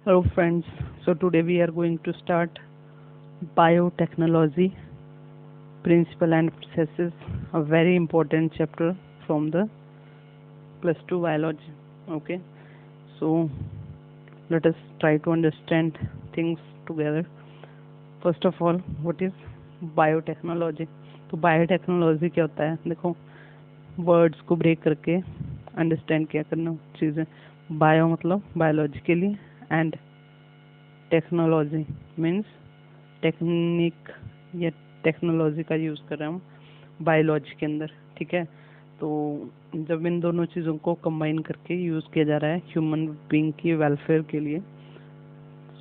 Hello friends, so today we are going to start biotechnology, principle and processes, a very important chapter from the plus 2 biology. Okay, so let us try to understand things together. First of all, what is biotechnology? तो biotechnology क्या होता है? देखो, words को break करके understand क्या करना चीज़ें. बायो मतलब biologically and technology means technique या टेक्नोलॉजी का यूज़ कर रहे हैं हम बायोलॉजी के अंदर. ठीक है, तो जब इन दोनों चीज़ों को कंबाइन करके यूज़ किया जा रहा है ह्यूमन बीइंग की वेलफेयर के लिए,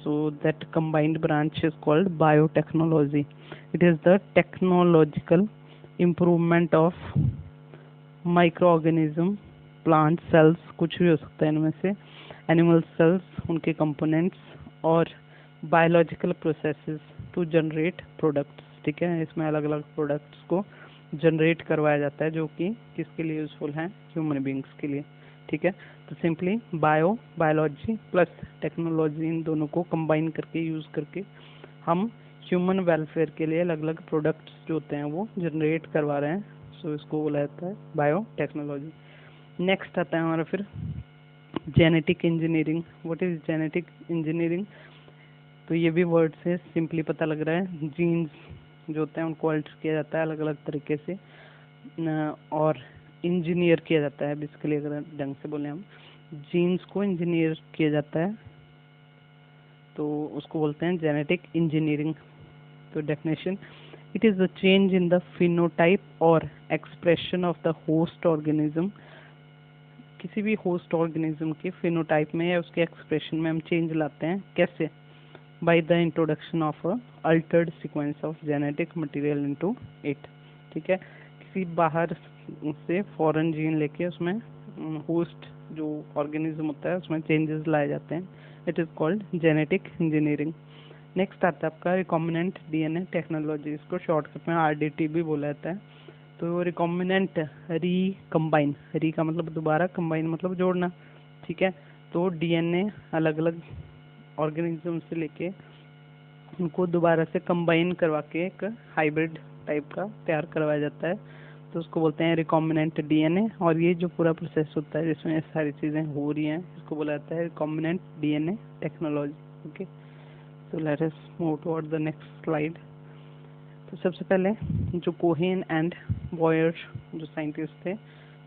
so that combined branch is called biotechnology. It is the technological improvement of microorganism, plant cells, कुछ भी हो सकता है इनमें से, एनिमल सेल्स, उनके कंपोनेंट्स और biological processes to generate products. ठीक है, इसमें अलग अलग प्रोडक्ट्स को जनरेट करवाया जाता है जो कि किसके लिए यूज़फुल हैं? ह्यूमन बींग्स के लिए. ठीक है, तो सिंपली बायोलॉजी प्लस टेक्नोलॉजी, इन दोनों को कंबाइन करके यूज़ करके हम ह्यूमन वेलफेयर के लिए अलग अलग प्रोडक्ट्स जो होते हैं वो जनरेट करवा रहे हैं. सो इसको बोला जाता है बायोटेक्नोलॉजी. नेक्स्ट आता है हमारा फिर genetic engineering. What is genetic engineering? तो ये भी वर्ड से सिंपली पता लग रहा है. जीन्स जो होते हैं उनको अल्टर किया जाता है अलग अलग तरीके से और इंजीनियर किया जाता है. बेसिकली अगर ढंग से बोले हम, जीन्स को इंजीनियर किया जाता है तो उसको बोलते हैं जेनेटिक इंजीनियरिंग. तो definition, it is the change in the phenotype और expression of the host organism. किसी भी होस्ट ऑर्गेनिज्म के फिनोटाइप में या उसके एक्सप्रेशन में हम चेंज लाते हैं. कैसे? By the introduction of a Altered sequence of genetic material into it. ठीक है, किसी बाहर से फॉरेन जीन लेके उसमें होस्ट जो ऑर्गेनिज्म होता है उसमें चेंजेस लाए जाते हैं. It is called genetic engineering. Next आता है आपका रिकॉम्बिनेंट डीएनए टेक्नोलॉजी. इसको शॉर्टकट में आरडीटी भी बोला जाता है. तो रिकॉम्बिनेंट रिकम्बाइन, री का मतलब दोबारा, कंबाइन मतलब जोड़ना. ठीक है, तो डीएनए अलग अलग ऑर्गेनिज्म से लेके उनको दोबारा से कंबाइन करवा के एक हाइब्रिड टाइप का तैयार करवाया जाता है. तो उसको बोलते हैं रिकॉम्बिनेंट डीएनए. और ये जो पूरा प्रोसेस होता है जिसमें सारी चीज़ें हो रही हैं इसको बोला जाता है recombinant DNA technology. Okay, so let us move toward the next slide. तो सबसे पहले जो कोहेन एंड बॉयर जो साइंटिस्ट थे,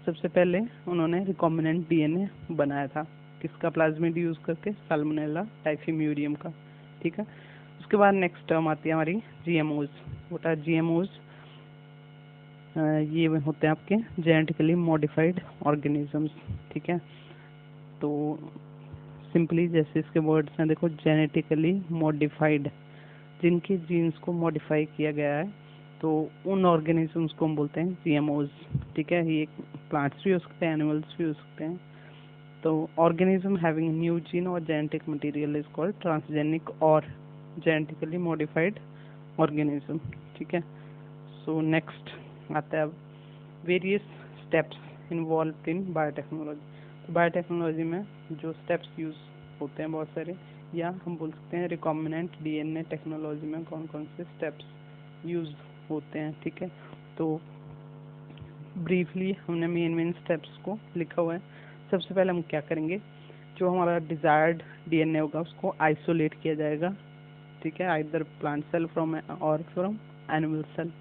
सबसे पहले उन्होंने रिकॉम्बिनेंट डीएनए बनाया था. किसका? प्लाज्मिड यूज़ करके, साल्मोनेला टाइफीम्यूरियम का. ठीक है, उसके बाद नेक्स्ट टर्म आती है हमारी जीएमओज. What are जीएमओज? ये होते हैं आपके जेनेटिकली मॉडिफाइड ऑर्गेनिजम्स. ठीक है, तो सिंपली जैसे इसके वर्ड्स हैं, देखो, जेनेटिकली मॉडिफाइड, जिनके जीन्स को मॉडिफाई किया गया है, तो उन ऑर्गेनिजम्स को हम बोलते हैं जीएमओज. ठीक है, ये प्लांट्स भी हो सकते हैं, एनिमल्स भी हो सकते हैं. तो ऑर्गेनिज्म हैविंग न्यू जीन और genetic material is called transgenic और जेनेटिकली मॉडिफाइड ऑर्गेनिज्म. ठीक है, सो नेक्स्ट आता है अब various steps involve in biotechnology. तो बायोटेक्नोलॉजी में जो स्टेप्स यूज होते हैं बहुत सारे, या हम बोल सकते हैं रिकॉम्बिनेंट डीएनए टेक्नोलॉजी में कौन कौन से स्टेप्स यूज होते हैं. ठीक है, तो ब्रीफली हमने मेन स्टेप्स को लिखा हुआ है. सबसे पहले हम क्या करेंगे, जो हमारा डिजायर्ड डीएनए होगा उसको आइसोलेट किया जाएगा. ठीक है, आइदर प्लांट सेल फ्रॉम और फ्रॉम एनिमल सेल.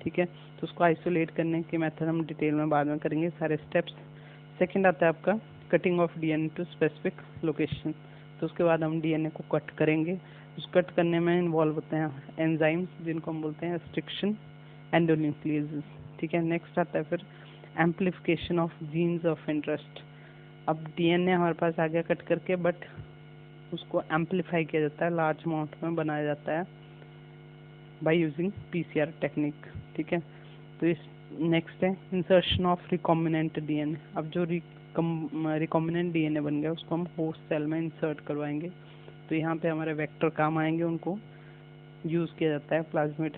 ठीक है, तो उसको आइसोलेट करने के मेथड हम डिटेल में बाद में करेंगे सारे स्टेप्स. सेकंड आता है आपका cutting of DNA to specific location. तो उसके बाद हम डीएनए को कट करेंगे. उस कट करने में इन्वॉल्व होते हैं एंजाइम्स जिनको हम बोलते हैं रिस्ट्रिक्शन एंडोन्यूक्लियेसेस. ठीक है, नेक्स्ट आता है फिर amplification of jeans of interest. अब डीएनए हमारे पास आ गया कट करके, बट उसको एम्पलीफाई किया जाता है, लार्ज अमाउंट में बनाया जाता है बाय यूजिंग पीसीआर टेक्निक. ठीक है, तो इस नेक्स्ट है इंसर्शन ऑफ रिकॉम्बिनेंट डीएनए. अब जो रिकॉम्बिनेंट डीएनए बन गया उसको हम होस्ट सेल में इंसर्ट करवाएंगे. तो यहाँ पे हमारे वेक्टर काम आएंगे, उनको यूज़ किया जाता है प्लाज्मिड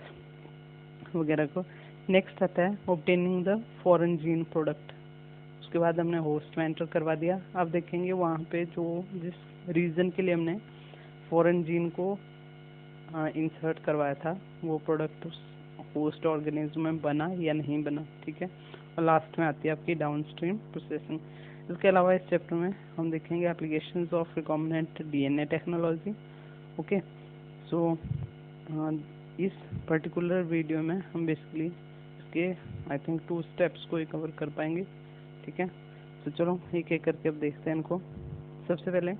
वगैरह को. नेक्स्ट आता है obtaining the foreign gene product. उसके बाद हमने होस्ट में एंटर करवा दिया. अब देखेंगे वहाँ पे जो जिस रीजन के लिए हमने फॉरेन जीन को इंसर्ट करवाया था, वो प्रोडक्ट होस्ट ऑर्गेनिज्म में बना या नहीं बना, ठीक है। और लास्ट में आती है आपकी डाउनस्ट्रीम प्रोसेसिंग। इसके अलावा इस चैप्टर में हम देखेंगे applications of recombinant DNA technology. Okay, so इस पर्टिकुलर वीडियो में हम बेसिकली इसके आई थिंक 2 स्टेप्स को ही कवर कर पाएंगे, ठीक है। तो चलो एक एक करके अब देखते हैं इनको। सबसे पहले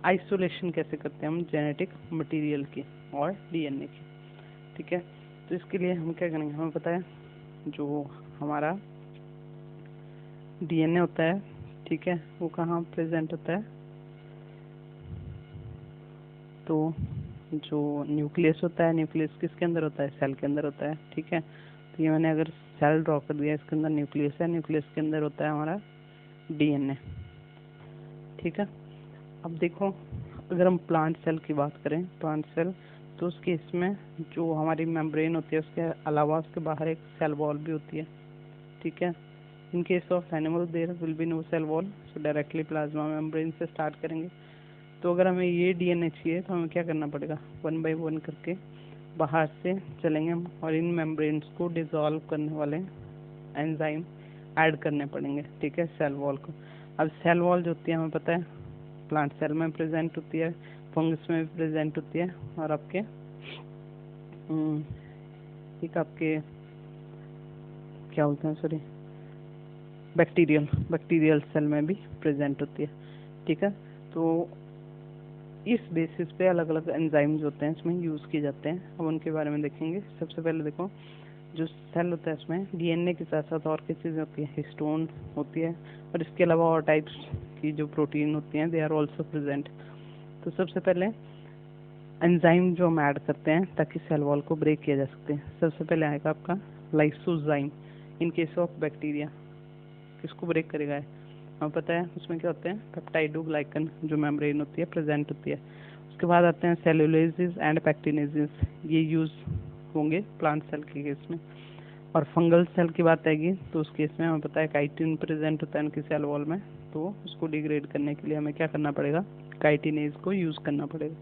आइसोलेशन कैसे करते हैं हम जेनेटिक मटेरियल की और डीएनए की, ठीक है। तो इसके लिए हम क्या करेंगे, हमें पता है जो हमारा डीएनए होता है, ठीक है, वो कहाँ प्रेजेंट होता है, तो जो न्यूक्लियस होता है, न्यूक्लियस किसके अंदर होता है, सेल के अंदर होता है, ठीक है। तो ये मैंने अगर सेल ड्रॉ कर दिया, इसके अंदर न्यूक्लियस है, न्यूक्लियस के अंदर होता है हमारा डीएनए, ठीक है। अब देखो अगर हम प्लांट सेल की बात करें, प्लांट सेल, तो उस केस में जो हमारी मेम्ब्रेन होती है उसके अलावा उसके बाहर एक सेल वॉल भी होती है, ठीक है। In case of animal there will be no cell wall, so directly plasma membrane से स्टार्ट करेंगे। तो अगर हमें ये डीएनए चाहिए तो हमें क्या करना पड़ेगा, 1 बाय 1 करके बाहर से चलेंगे हम और इन मेम्ब्रेन्स को डिसॉल्व करने वाले एंजाइम ऐड करने पड़ेंगे, ठीक है, सेल वॉल को। अब सेल वॉल जो होती है हमें पता है प्लांट सेल में प्रेजेंट होती है, फंगस में भी प्रेजेंट होती है, और आपके एक आपके क्या बोलते हैं, सॉरी, बैक्टीरियल सेल में भी प्रेजेंट होती है, ठीक है। तो इस बेसिस पे अलग अलग एंजाइम्स होते हैं इसमें यूज़ किए जाते हैं, अब उनके बारे में देखेंगे। सबसे पहले देखो जो सेल होता है इसमें डीएनए के साथ साथ और क्या चीज़ें होती है, हिस्टोन होती है, और इसके अलावा और टाइप्स की जो प्रोटीन होती हैं दे आर ऑल्सो प्रेजेंट। तो सबसे पहले एंजाइम जो हम ऐड करते हैं ताकि सेल वॉल को ब्रेक किया जा सकते हैं, सबसे पहले आएगा आपका lysozyme. In case of bacteria किसको ब्रेक करेगा, हमें पता है उसमें क्या होते हैं, पेप्टाइडोग्लाइकन जो मेम्ब्रेन होती है प्रेजेंट होती है। उसके बाद आते हैं सेलुलोजेस एंड पैक्टिनेजेस, ये यूज़ होंगे प्लांट सेल के केस में। और फंगल सेल की बात आएगी तो उस केस में हमें पता है काइटिन प्रेजेंट होता है उनकी सेल वॉल में, तो उसको डिग्रेड करने के लिए हमें क्या करना पड़ेगा, काइटिनेज को यूज़ करना पड़ेगा,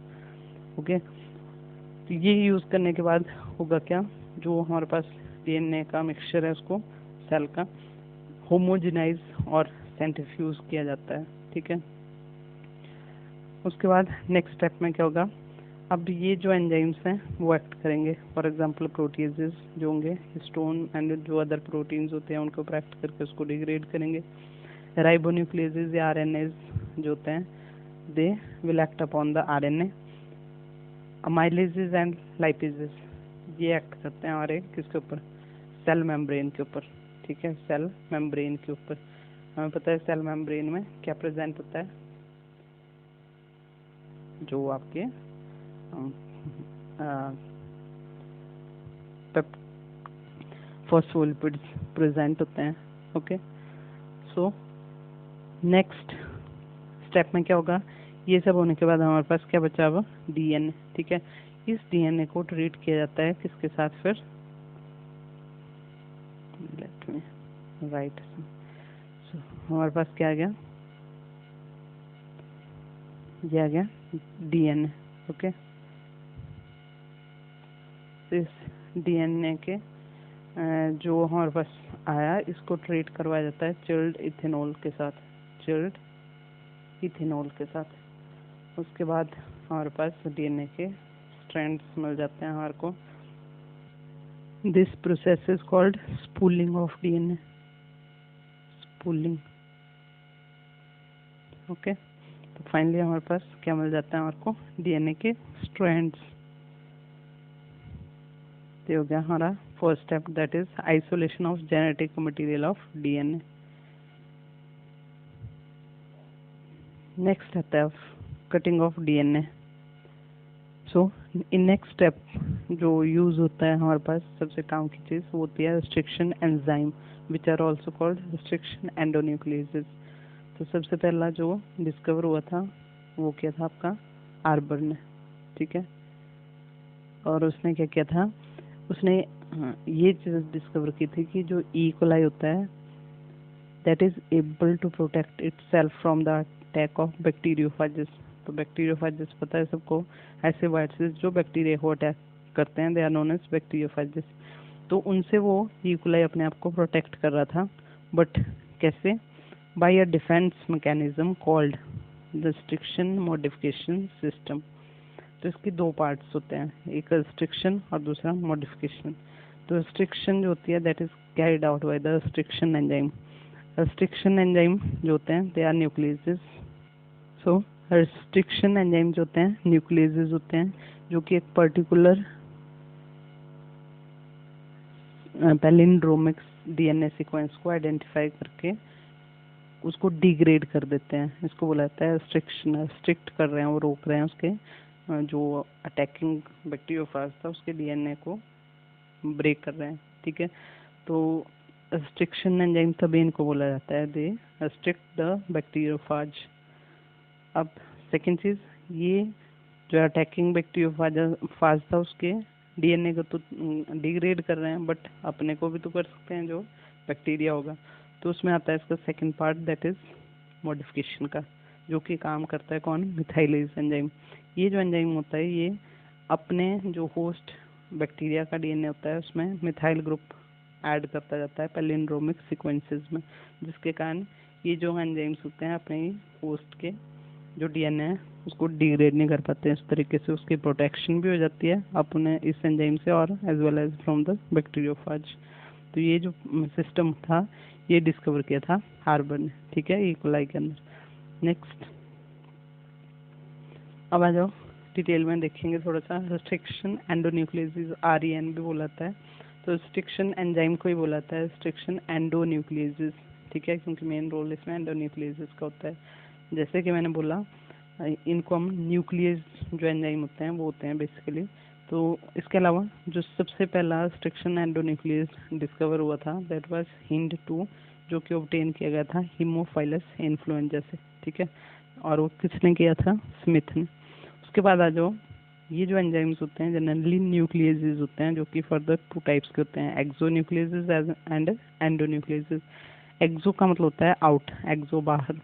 ओके। तो ये यूज़ करने के बाद होगा क्या, जो हमारे पास डीएनए का मिक्सचर है उसको सेल का होमोजेनाइज और सेंट्रीफ्यूज किया जाता है, ठीक है। उसके बाद नेक्स्ट स्टेप में क्या होगा, अब ये जो एंजाइम्स हैं वो एक्ट करेंगे, फॉर एग्जांपल प्रोटीजेस जो होंगे, हिस्टोन एंड जो अदर प्रोटीन्स होते हैं उनके ऊपर एक्ट करके उसको डिग्रेड करेंगे। राइबोन्यूक्लियेजेस या आरएनएज जो होते हैं they will act upon the RNA. अमाइलेजेस and lipases ये एक्ट करते हैं हमारे किसके ऊपर, सेल मेम्ब्रेन के ऊपर, ठीक है, सेल मेम्ब्रेन के ऊपर। हमें पता है सेल मेम्ब्रेन में क्या प्रेजेंट होता है, जो आपके फॉस्फोलिपिड्स प्रेजेंट होते हैं, ओके। सो नेक्स्ट स्टेप में क्या होगा, ये सब होने के बाद हमारे पास क्या बचा हुआ, डीएनए, ठीक है। इस डीएनए को ट्रीट किया जाता है किसके साथ, फिर लेट मी राइट, हमारे पास क्या आ गया, ये आ गया डीएनए, ओके। तो इस डीएनए के जो हमारे पास आया इसको ट्रीट करवाया जाता है चिल्ड इथेनॉल के साथ, चिल्ड इथेनॉल के साथ। उसके बाद हमारे पास डीएनए के स्ट्रैंड्स मिल जाते हैं हमारे को। This process is called spooling of DNA, spooling, okay. तो फाइनली हमारे पास क्या मिल जाता है हमारे को, डीएनए के स्ट्रैंड्स। ये हो गया हमारा first step, that is isolation of genetic material of DNA. Next आता है cutting of DNA. So in next step जो यूज होता है हमारे पास सबसे काम की चीज वो होती है restriction enzyme, which are also called restriction endonucleases. तो सबसे पहला जो डिस्कवर हुआ था वो क्या था आपका, आर्बर ने, ठीक है। और उसने क्या किया था, उसने ये चीज डिस्कवर की थी कि जो ई कोलाई होता है that is able to protect itself from the attack of bacteriophages. तो बैक्टीरियोफाइजिस पता है सबको, ऐसे वायरसेस जो बैक्टीरिया को अटैक करते हैं, दे आर नोन एज बैक्टीरियोफाइजिस। तो उनसे वो ईकोलाई अपने आप को प्रोटेक्ट कर रहा था, बट कैसे? By a defence mechanism called restriction modification system. तो इसकी दो पार्ट्स होते हैं, एक रिस्ट्रिक्शन और दूसरा मॉडिफिकेशन। तो रिस्ट्रिक्शन जो होती है that is carried out by the restriction enzyme. Restriction enzyme जो होते हैं they are nucleases. So restriction enzyme जो होते हैं न्यूक्लियसेस होते हैं, जो कि एक पर्टिकुलर पैलिंड्रोमिक डीएनए सीक्वेंस को आइडेंटिफाई करके उसको डिग्रेड कर देते हैं। इसको बोला जाता है रिस्ट्रिक्शन। रिस्ट्रिक्ट कर रहे हैं, वो रोक रहे हैं उसके जो अटैकिंग बैक्टीरियोफाज था उसके डीएनए को ब्रेक कर रहे हैं, ठीक है। तो रिस्ट्रिक्शन एंजाइम तभी इनको बोला जाता है दे रिस्ट्रिक्ट द बैक्टीरियोफाज। अब सेकेंड चीज, ये जो अटैकिंग बैक्टीरियोफाज था उसके डीएनए को तो डिग्रेड कर रहे हैं, बट अपने को भी तो कर सकते हैं जो बैक्टीरिया होगा। तो उसमें आता है इसका second part that is modification का, जो कि काम करता है कौन? Methylase enzyme. ये जो एंजाइम होता है ये अपने जो होस्ट बैक्टीरिया का डीएनए होता है उसमें मिथाइल ग्रुप ऐड करता जाता है पैलिंड्रोमिक सीक्वेंसेस में, जिसके कारण ये जो एंजाइम्स होते हैं अपने होस्ट के जो डीएनए है उसको डिग्रेड नहीं कर पाते हैं। इस तरीके से उसकी प्रोटेक्शन भी हो जाती है अपने इस एंजाइम से और as well as from the bacteriophage. तो ये जो सिस्टम था ये डिस्कवर किया था हार्बर ने, ठीक है, इकोलाई के अंदर। नेक्स्ट अब आ जाओ डिटेल में देखेंगे थोड़ा सा। रिस्ट्रिक्शन एंडोन्यूक्लियेसिस, REN भी बोला जाता है। तो रिस्ट्रिक्शन एंजाइम को ही बोला जाता है रिस्ट्रिक्शन एंडोन्यूक्लियेसिस, ठीक है, क्योंकि मेन रोल इसमें एंडोन्यूक्लियेसिस का होता है। जैसे कि मैंने बोला इनको हम न्यूक्लियस जो एंजाइम होते हैं वो होते हैं बेसिकली। तो इसके अलावा जो सबसे पहला रिस्ट्रिक्शन एंडोन्यूक्लियस डिस्कवर हुआ था दैट वाज HindII, जो कि ऑब्टेन किया गया था हीमोफाइलस इन्फ्लुएंजा से, ठीक है। और वो किसने किया था? स्मिथ ने। उसके बाद आ जाओ, ये जो एंजाइम्स होते हैं जनरली न्यूक्लियेसिस होते हैं, जो कि फर्दर टू टाइप्स के होते हैं, एक्सोन्यूक्लियेसिस एंड एंडोन्यूक्लियेसिस। एक्सो का मतलब होता है आउट, एक्सो बाहर,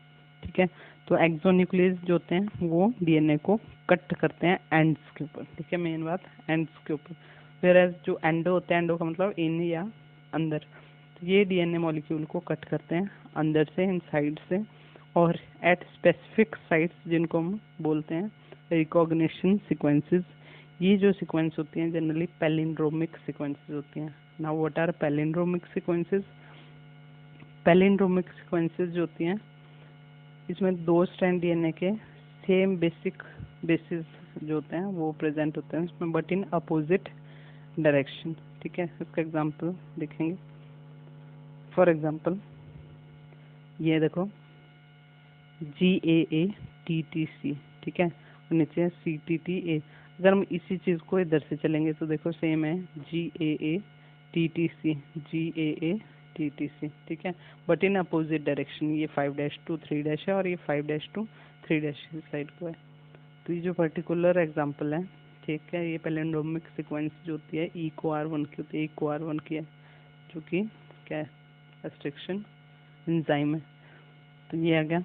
ठीक है। तो एक्सोन्यूक्लियस जो होते हैं वो डीएनए को कट करते हैं एंड्स के ऊपर, ठीक है, मेन बात एंड्स के ऊपर। वेयर जो एंडो होते हैं, एंडो का मतलब इन या अंदर, तो ये डीएनए मॉलिक्यूल को कट करते हैं अंदर से, इन साइड से, और एट स्पेसिफिक साइट्स जिनको हम बोलते हैं रिकॉग्निशन सीक्वेंसेस। ये जो सीक्वेंस होती हैं जनरली पैलिंड्रोमिक सीक्वेंसेस होती हैं। Now what are palindromic sequences? Palindromic sequences जो होती हैं इसमें दो स्ट्रैंड डीएनए के सेम बेसिक बेसिस जो होते हैं वो प्रेजेंट होते हैं इसमें, बट इन अपोजिट डायरेक्शन, ठीक है। इसका एग्जांपल देखेंगे। फॉर एग्जांपल ये देखो GAATTC, ठीक है, और नीचे है CTTA। अगर हम इसी चीज को इधर से चलेंगे तो देखो सेम है GAATTC, GAATTC, ठीक है, बट इन अपोजिट डायरेक्शन। ये 5' 3' है और ये 5' 3' इस साइड को है। तो ये जो पर्टिकुलर एग्जांपल है, ठीक है, ये पैलिंड्रोमिक सीक्वेंस जो होती है EcoR1 की होती है, EcoR1 की है, जो कि क्या है? रिस्ट्रिक्शन एंजाइम है। तो ये आ गया।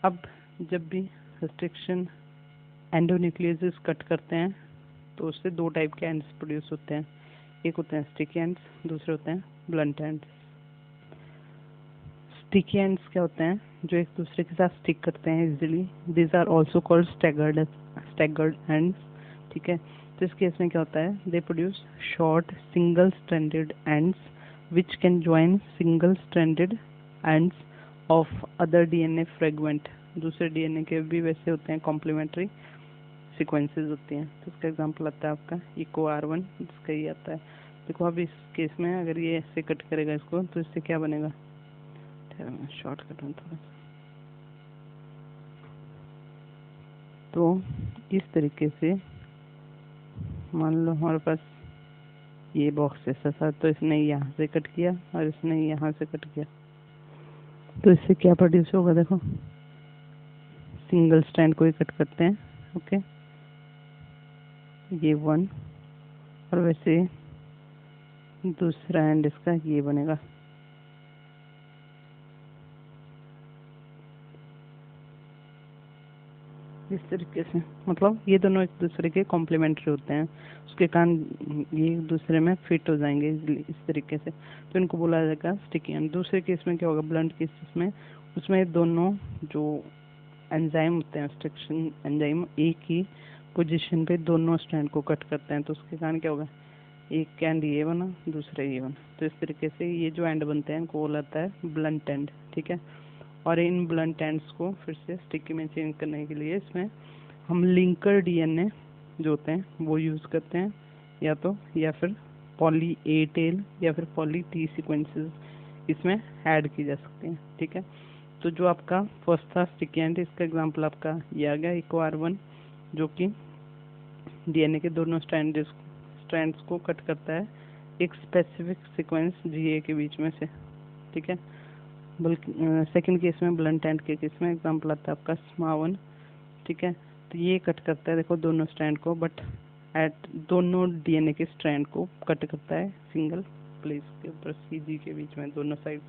अब जब भी रिस्ट्रिक्शन एंडोन्यूक्लियस कट करते हैं तो उससे दो टाइप के एंड्स प्रोड्यूस होते हैं, एक होते हैं स्टिकी एंड्स, दूसरे होते हैं ब्लंट एंड्स। स्टिकी एंड्स क्या होते हैं? जो एक दूसरे के साथ स्टिक करते हैं easily, this are also called staggered ends, ठीक है। तो इस केस में क्या होता है? They produce short single stranded ends which can join single stranded ends of other DNA fragment. दूसरे डीएनए के भी वैसे होते हैं, कॉम्प्लीमेंट्री सीक्वेंसेस होती हैं। तो इसका एग्जांपल आता है आपका EcoR1, जिसका ये आता है। देखो अब इस केस में अगर ये ऐसे कट करेगा इसको तो इससे क्या बनेगा? शॉर्टकट में थोड़ा। तो इस तरीके से मान लो हमारे पास ये बॉक्स ऐसा था, तो इसने यहाँ से कट किया और इसने यहाँ से कट किया, तो इससे क्या प्रोड्यूस होगा? देखो सिंगल स्ट्रैंड को ही कट करते हैं, ओके, ये 1, और वैसे दूसरा एंड इसका ये बनेगा। इस तरीके से, मतलब ये दोनों एक दूसरे के कॉम्प्लीमेंट्री होते हैं, उसके कारण ये एक दूसरे में फिट हो जाएंगे इस तरीके से, तो इनको बोला जाएगा स्टिकी एंड। दूसरे केस में क्या होगा, ब्लंट केसेस में, उसमें दोनों जो एंजाइम होते हैं, स्ट्रक्शन एंजाइम एक ही पोजीशन पे दोनों स्ट्रैंड को कट करते हैं, तो उसके कारण क्या होगा, एक एंड ये बना, दूसरा ये बना, तो इस तरीके से ये जो एंड बनते हैं इनको बोला जाता है ब्लंट एंड, ठीक है। और इन ब्लंट एंड्स को फिर से स्टिकी में चेंज करने के लिए इसमें हम लिंकर डीएनए जो होते हैं वो यूज़ करते हैं, या फिर पॉली ए टेल या फिर पॉली टी सीक्वेंसेस इसमें ऐड की जा सकती हैं, ठीक है। तो जो आपका फर्स्ट था स्टिकी एंड, इसका एग्जांपल आपका ये आ गया इको R1, जो कि डीएनए के दोनों स्ट्रैंड्स को कट करता है एक स्पेसिफिक सीक्वेंस जीए के बीच में से, ठीक है। बल्कि सेकंड केस में ब्लंट एंड के केस में एग्जांपल आता है आपका SMA1, ठीक है। तो ये कट करता है देखो दोनों स्ट्रैंड को, बट एट दोनों डीएनए के स्ट्रैंड को कट करता है सिंगल प्लेस के ऊपर सीजी के बीच में दोनों साइड।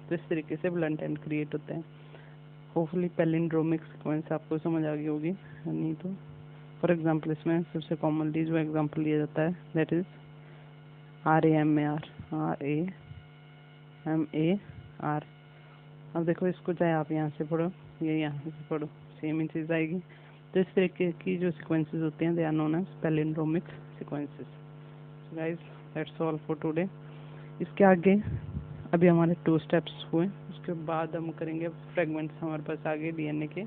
तो इस तरीके से ब्लंट एंड क्रिएट होते हैं। होपफुली पैलिंड्रोमिक सीक्वेंस आपको समझ आ गई होगी, नहीं तो फॉर एग्जांपल इसमें सबसे कॉमनली जो एग्जांपल लिया जाता है दैट इज RAMAR, RAMAR। अब देखो इसको चाहे आप यहाँ से पढ़ो या यहाँ से पढ़ो, सेम ही चीज़ आएगी। तो इस तरीके की जो सीक्वेंसेस होते हैं they are known as palindromic sequences. So guys that's all for today. इसके आगे अभी हमारे 2 स्टेप्स हुए, उसके बाद हम करेंगे फ्रेगमेंट्स हमारे पास आगे डीएनए के,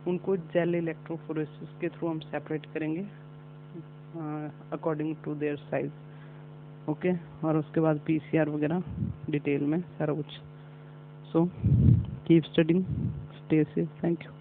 उनको जेल इलेक्ट्रोफोरेसिस के थ्रू हम सेपरेट करेंगे according to their size, okay. और उसके बाद PCR वगैरह डिटेल में सारा कुछ। So keep studying, stay safe, thank you.